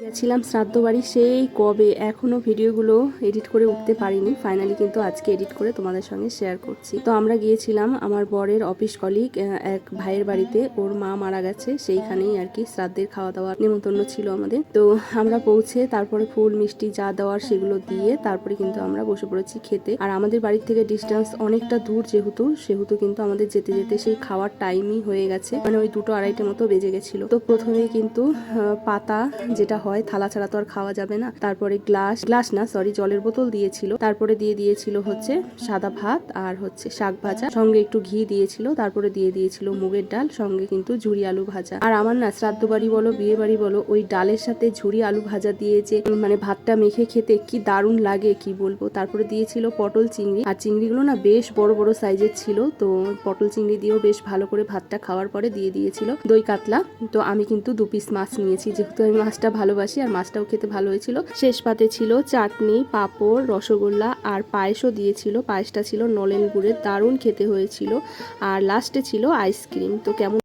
গেছিলাম শ্রাদ্ধ বাড়ি সেই কবে, এখনো ভিডিওগুলো এডিট করে উঠতে পারিনি। ফাইনালি কিন্তু আজকে এডিট করে তোমাদের সঙ্গে শেয়ার করছি। তো আমরা গিয়েছিলাম আমার বরের অফিস কলিগ এক ভাইয়ের বাড়িতে, ওর মা মারা গেছে, সেইখানেই আর কি শ্রাদ্ধের খাওয়া দাওয়ার নেমন্তন্ন ছিল আমাদের। তো আমরা পৌঁছে তারপরে ফুল মিষ্টি যা দেওয়ার সেগুলো দিয়ে তারপরে কিন্তু আমরা বসে পড়েছি খেতে। আর আমাদের বাড়ির থেকে ডিস্টেন্স অনেকটা দূর সেহেতু কিন্তু আমাদের যেতে যেতে সেই খাওয়ার টাইমই হয়ে গেছে, মানে ওই 2-2:30 মতো বেজে গেছিল। তো প্রথমেই কিন্তু পাতা যেটা হয়, থালা ছাড়া তো আর খাওয়া যাবে না। তারপরে গ্লাস না সরি জলের বোতল দিয়েছিল। তারপরে দিয়ে দিয়েছিল হচ্ছে সাদা ভাত আর হচ্ছে শাক ভাজা, সঙ্গে একটু ঘি দিয়েছিল। তারপরে দিয়ে দিয়েছিল মুগের ডাল, সঙ্গে কিন্তু ঝুরি আলু ভাজা। আর আমার না শ্রাদ্ধ বাড়ি বলো বিয়ে বাড়ি বলো, ওই ডালের সাথে ঝুরি আলু ভাজা দিয়ে যে মানে ভাতটা মেখে খেতে কি দারুণ লাগে কি বলবো। তারপরে দিয়েছিল পটল চিংড়ি, আর চিংড়িগুলো না বেশ বড় বড় সাইজের ছিল। তো পটল চিংড়ি দিয়েও বেশ ভালো করে ভাতটা খাওয়ার পরে দিয়ে দিয়েছিল দই কাতলা। তো আমি কিন্তু 2 পিস মাছ নিয়েছি, যেহেতু আমি মাছটা ভালোবাসি আর মাছটাও খেতে ভালো হয়েছিল। শেষ পাতে ছিল চাটনি, পাঁপড়, রসগোল্লা আর পায়েসও দিয়েছিল। পায়েসটা ছিল নলেন গুড়ের, দারুণ খেতে হয়েছিল। আর লাস্টে ছিল আইসক্রিম। তো কেমন